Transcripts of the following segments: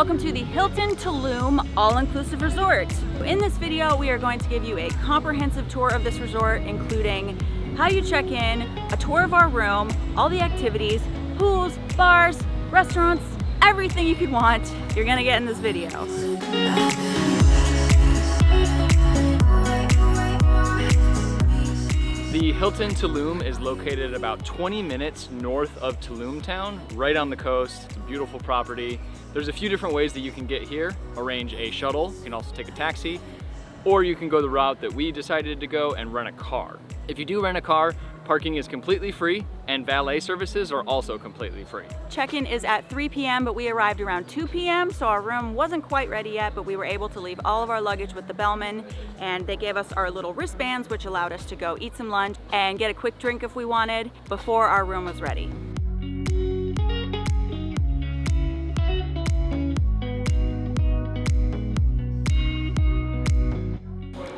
Welcome to the Hilton Tulum All-Inclusive Resort. In this video, we are going to give you a comprehensive tour of this resort, including how you check in, a tour of our room, all the activities, pools, bars, restaurants, everything you could want, you're gonna get in this video. The Hilton Tulum is located about 20 minutes north of Tulum town, right on the coast. It's a beautiful property. There's a few different ways that you can get here. Arrange a shuttle, you can also take a taxi, or you can go the route that we decided to go and rent a car. If you do rent a car, parking is completely free and valet services are also completely free. Check-in is at 3 p.m., but we arrived around 2 p.m., so our room wasn't quite ready yet, but we were able to leave all of our luggage with the bellman, and they gave us our little wristbands, which allowed us to go eat some lunch and get a quick drink if we wanted before our room was ready.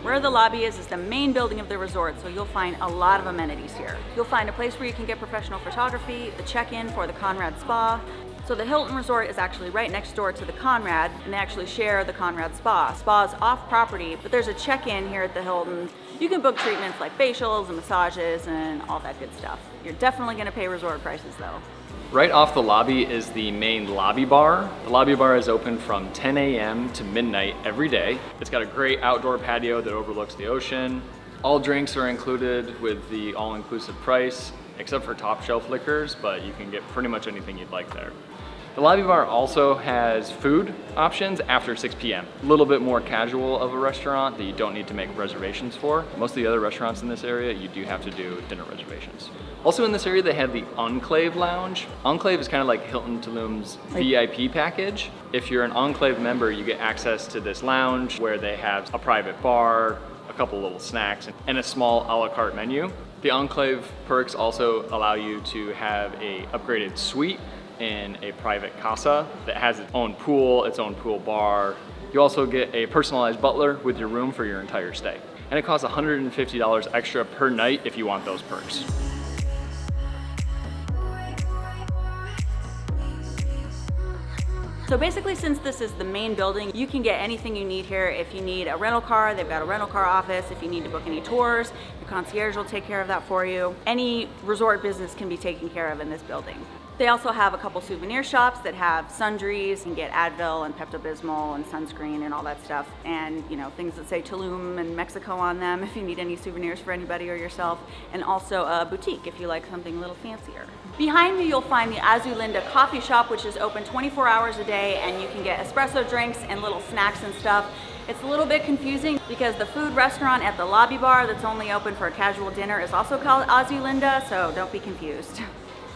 Where the lobby is the main building of the resort, so you'll find a lot of amenities here. You'll find a place where you can get professional photography, the check-in for the Conrad Spa. So the Hilton Resort is actually right next door to the Conrad, and they actually share the Conrad Spa. Spa is off property, but there's a check-in here at the Hilton. You can book treatments like facials and massages and all that good stuff. You're definitely gonna pay resort prices though. Right off the lobby is the main lobby bar. The lobby bar is open from 10 a.m. to midnight every day. It's got a great outdoor patio that overlooks the ocean. All drinks are included with the all-inclusive price, except for top shelf liquors, but you can get pretty much anything you'd like there. The lobby bar also has food options after 6 p.m. A little bit more casual of a restaurant that you don't need to make reservations for. Most of the other restaurants in this area, you do have to do dinner reservations. Also in this area, they have the Enclave Lounge. Enclave is kind of like Hilton Tulum's VIP package. If you're an Enclave member, you get access to this lounge where they have a private bar, a couple little snacks, and a small a la carte menu. The Enclave perks also allow you to have a upgraded suite in a private casa that has its own pool bar. You also get a personalized butler with your room for your entire stay. And it costs $150 extra per night if you want those perks. So basically, since this is the main building, you can get anything you need here. If you need a rental car, they've got a rental car office. If you need to book any tours, the concierge will take care of that for you. Any resort business can be taken care of in this building. They also have a couple souvenir shops that have sundries. You can get Advil and Pepto-Bismol and sunscreen and all that stuff. And you know, things that say Tulum and Mexico on them if you need any souvenirs for anybody or yourself. And also a boutique if you like something a little fancier. Behind me, you'll find the Azulinda coffee shop, which is open 24 hours a day, and you can get espresso drinks and little snacks and stuff. It's a little bit confusing because the food restaurant at the lobby bar that's only open for a casual dinner is also called Azulinda, so don't be confused.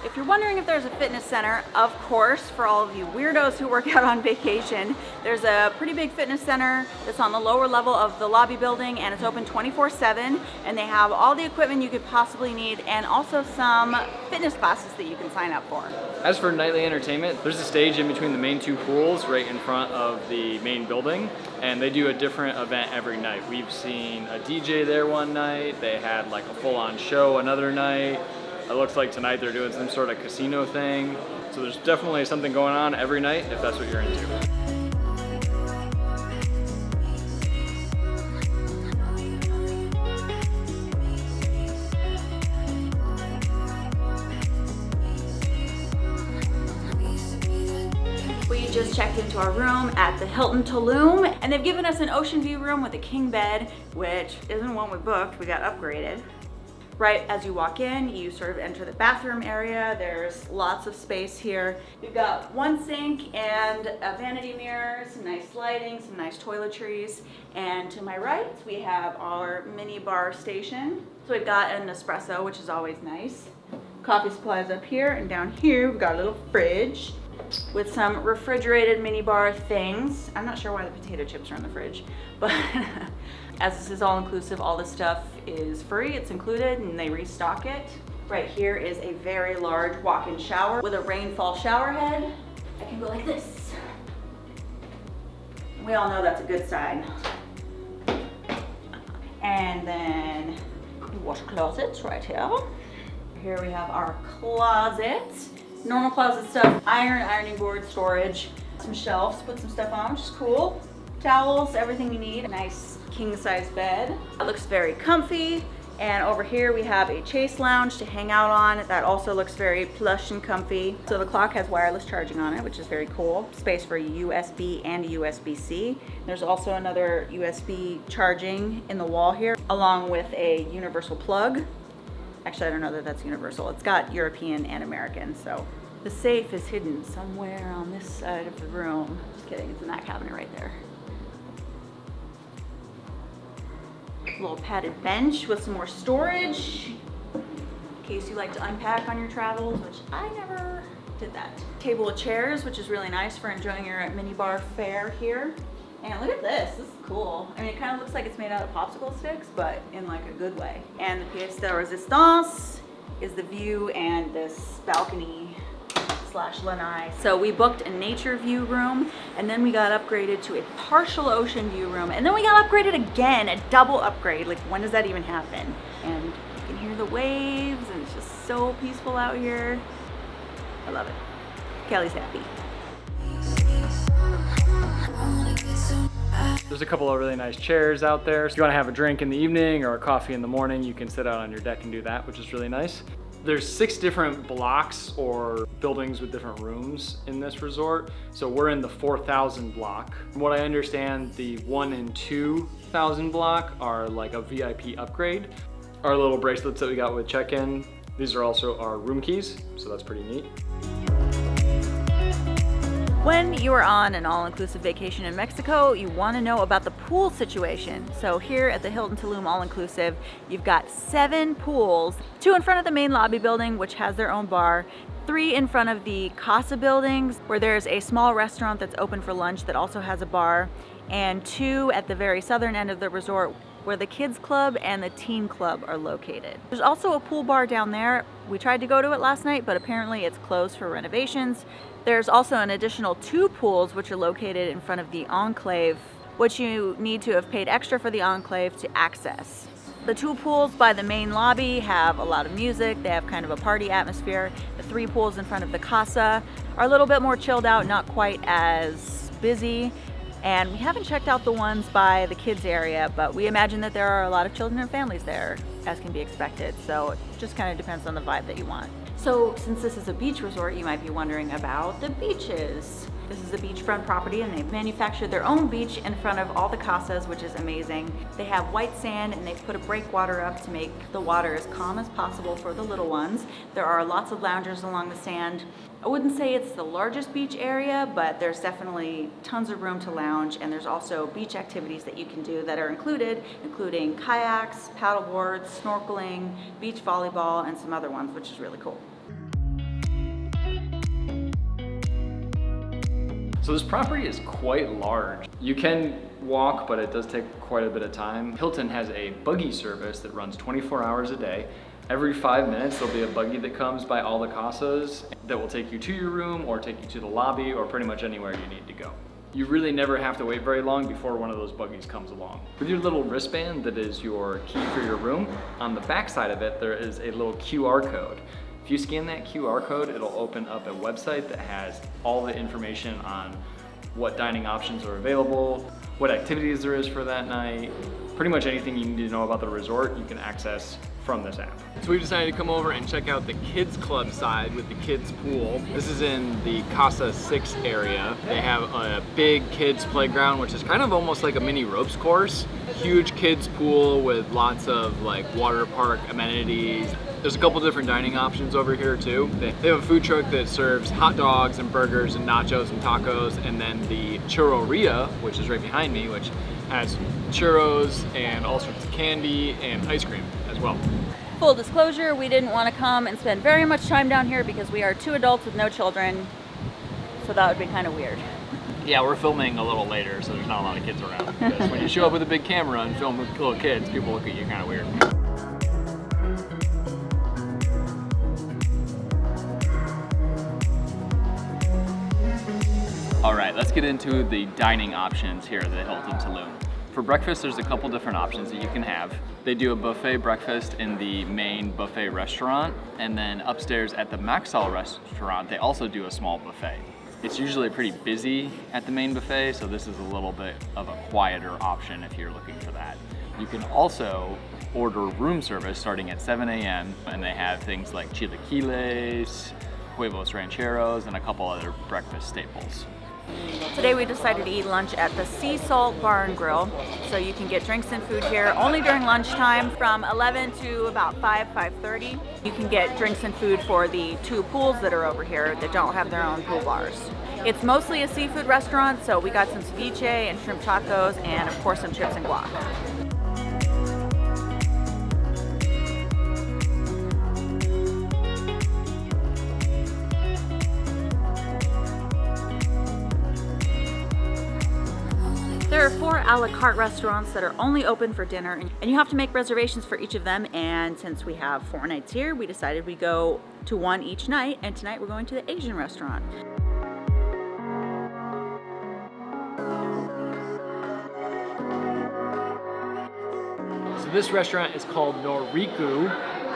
If you're wondering if there's a fitness center, of course, for all of you weirdos who work out on vacation, there's a pretty big fitness center that's on the lower level of the lobby building, and it's open 24/7, and they have all the equipment you could possibly need and also some fitness classes that you can sign up for. As for nightly entertainment, there's a stage in between the main two pools right in front of the main building, and they do a different event every night. We've seen a DJ there one night, they had like a full-on show another night. It looks like tonight they're doing some sort of casino thing. So there's definitely something going on every night if that's what you're into. We just checked into our room at the Hilton Tulum, and they've given us an ocean view room with a king bed, which isn't one we booked, we got upgraded. Right as you walk in, you sort of enter the bathroom area. There's lots of space here. We've got one sink and a vanity mirror, some nice lighting, some nice toiletries. And to my right, we have our mini bar station. So we've got an espresso, which is always nice. Coffee supplies up here, and down here, we've got a little fridge with some refrigerated mini bar things. I'm not sure why the potato chips are in the fridge, but as this is all inclusive, all this stuff is free, it's included, and they restock it. Right here is a very large walk-in shower with a rainfall shower head. I can go like this. We all know that's a good sign. And then wash closets right here. Here we have our closet. Normal closet stuff, ironing board storage. some shelves to put some stuff on, which is cool. Towels, everything you need. A nice king-size bed. It looks very comfy. And over here we have a chase lounge to hang out on. That also looks very plush and comfy. So the clock has wireless charging on it, which is very cool. Space for USB and USB-C. There's also another USB charging in the wall here, along with a universal plug. Actually, I don't know that that's universal. It's got European and American, so. The safe is hidden somewhere on this side of the room. Just kidding, it's in that cabinet right there. A little padded bench with some more storage in case you like to unpack on your travels, which I never did that. Table with chairs, which is really nice for enjoying your minibar fare here. And look at this, this is cool. I mean, it kind of looks like it's made out of popsicle sticks, but in like a good way. And the pièce de résistance is the view and this balcony / lanai. So we booked a nature view room, and then we got upgraded to a partial ocean view room, and then we got upgraded again, a double upgrade. Like, when does that even happen? And you can hear the waves, and it's just so peaceful out here. I love it. Kelly's happy. There's a couple of really nice chairs out there. So if you want to have a drink in the evening or a coffee in the morning, you can sit out on your deck and do that, which is really nice. There's 6 different blocks or buildings with different rooms in this resort. So we're in the 4,000 block. From what I understand, the 1 and 2,000 block are like a VIP upgrade. Our little bracelets that we got with check-in, these are also our room keys, so that's pretty neat. When you are on an all-inclusive vacation in Mexico, you want to know about the pool situation. So here at the Hilton Tulum All-Inclusive, you've got 7 pools, 2 in front of the main lobby building, which has their own bar, 3 in front of the Casa buildings, where there's a small restaurant that's open for lunch that also has a bar, and 2 at the very southern end of the resort, where the kids club and the teen club are located. There's also a pool bar down there. We tried to go to it last night, but apparently it's closed for renovations. There's also an additional 2 pools which are located in front of the Enclave, which you need to have paid extra for the Enclave to access. The 2 pools by the main lobby have a lot of music. They have kind of a party atmosphere. The 3 pools in front of the Casa are a little bit more chilled out, not quite as busy. And we haven't checked out the ones by the kids area, but we imagine that there are a lot of children and families there, as can be expected. So it just kind of depends on the vibe that you want. So since this is a beach resort, you might be wondering about the beaches. This is a beachfront property, and they've manufactured their own beach in front of all the casas, which is amazing. They have white sand, and they've put a breakwater up to make the water as calm as possible for the little ones. There are lots of loungers along the sand. I wouldn't say it's the largest beach area, but there's definitely tons of room to lounge, and there's also beach activities that you can do that are included, including kayaks, paddleboards, snorkeling, beach volleyball, and some other ones, which is really cool. So this property is quite large. You can walk, but it does take quite a bit of time. Hilton has a buggy service that runs 24 hours a day. Every 5 minutes, there'll be a buggy that comes by all the casas that will take you to your room or take you to the lobby or pretty much anywhere you need to go. You really never have to wait very long before one of those buggies comes along. With your little wristband that is your key for your room, on the back side of it, there is a little QR code. If you scan that QR code, it'll open up a website that has all the information on what dining options are available, what activities there is for that night, pretty much anything you need to know about the resort you can access from this app. So we decided to come over and check out the kids club side with the kids pool. This is in the Casa 6 area. They have a big kids playground, which is kind of almost like a mini ropes course. Huge kids pool with lots of like water park amenities. There's a couple different dining options over here too. They have a food truck that serves hot dogs and burgers and nachos and tacos, and then the churreria, which is right behind me, which has churros and all sorts of candy and ice cream as well. Full disclosure, we didn't want to come and spend very much time down here because we are 2 adults with no children, so that would be kind of weird. Yeah, we're filming a little later, so there's not a lot of kids around. Because when you show up with a big camera and film with little kids, people look at you kind of weird. All right, let's get into the dining options here at the Hilton Tulum. For breakfast, there's a couple different options that you can have. They do a buffet breakfast in the main buffet restaurant, and then upstairs at the Maxall restaurant, they also do a small buffet. It's usually pretty busy at the main buffet, so this is a little bit of a quieter option if you're looking for that. You can also order room service starting at 7 a.m. and they have things like chilaquiles, huevos rancheros, and a couple other breakfast staples. Today we decided to eat lunch at the Sea Salt Bar and Grill. So you can get drinks and food here only during lunchtime from 11 to about 5:30. You can get drinks and food for the 2 pools that are over here that don't have their own pool bars. It's mostly a seafood restaurant, so we got some ceviche and shrimp tacos and of course some chips and guac. There are 4 a la carte restaurants that are only open for dinner, and you have to make reservations for each of them. And since we have 4 nights here, we decided we go to one each night, and tonight we're going to the Asian restaurant. So this restaurant is called Noriku,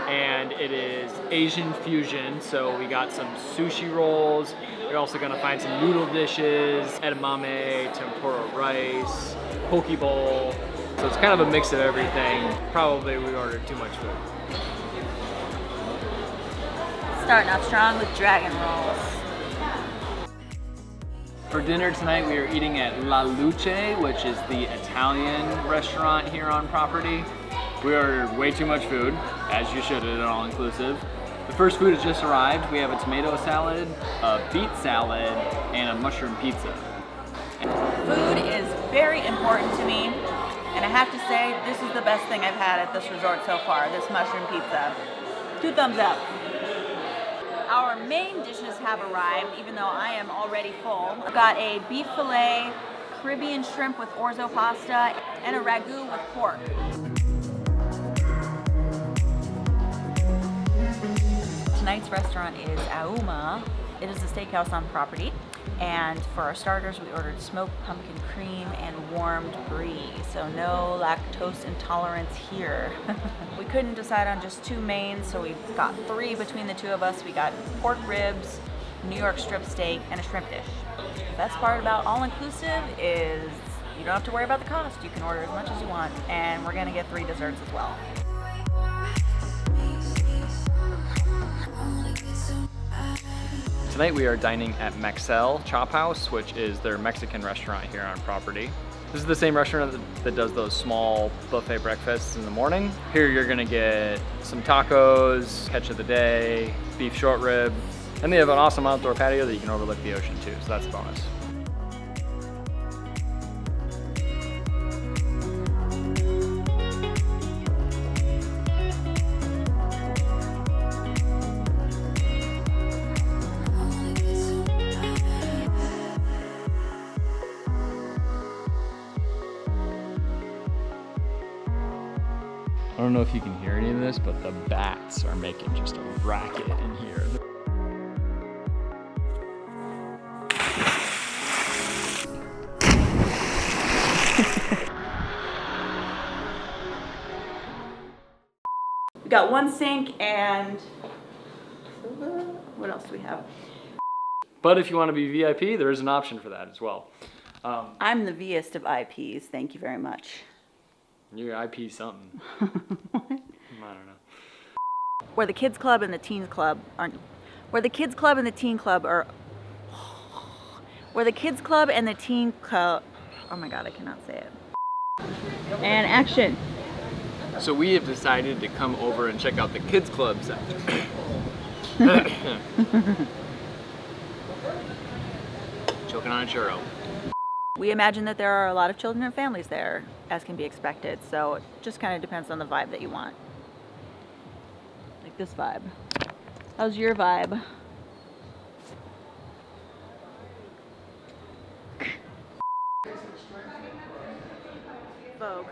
and it is Asian fusion. So we got some sushi rolls. You're also gonna find some noodle dishes, edamame, tempura rice, poke bowl. So it's kind of a mix of everything. Probably we ordered too much food. Starting out strong with dragon rolls. For dinner tonight, we are eating at La Luce, which is the Italian restaurant here on property. We ordered way too much food, as you should at an all-inclusive. The first food has just arrived. We have a tomato salad, a beet salad, and a mushroom pizza. Food is very important to me, and I have to say this is the best thing I've had at this resort so far, this mushroom pizza. 2 thumbs up. Our main dishes have arrived, even though I am already full. I've got a beef fillet, Caribbean shrimp with orzo pasta, and a ragu with pork. Tonight's restaurant is Auma. It is a steakhouse on property. And for our starters, we ordered smoked pumpkin cream and warmed brie. So no lactose intolerance here. We couldn't decide on just 2 mains, so we got 3 between the 2 of us. We got pork ribs, New York strip steak, and a shrimp dish. The best part about all-inclusive is you don't have to worry about the cost. You can order as much as you want, and we're gonna get 3 desserts as well. Tonight we are dining at Maxell Chop House, which is their Mexican restaurant here on property. This is the same restaurant that does those small buffet breakfasts in the morning. Here you're gonna get some tacos, catch of the day, beef short rib, and they have an awesome outdoor patio that you can overlook the ocean too, so that's a bonus. I don't know if you can hear any of this, but the bats are making just a racket in here. We got 1 sink and what else do we have? But if you want to be VIP, there is an option for that as well. I'm the V-est of IPs, thank you very much. You're IP something. I don't know. Where the kids club and the teens club aren't, where the kids club and the teen club are, where the kids club and the teen club, oh my God, I cannot say it. And action. So we have decided to come over and check out the kids club section. Choking on a churro. We imagine that there are a lot of children and families there, as can be expected, so it just kind of depends on the vibe that you want. Like this vibe. How's your vibe? Vogue.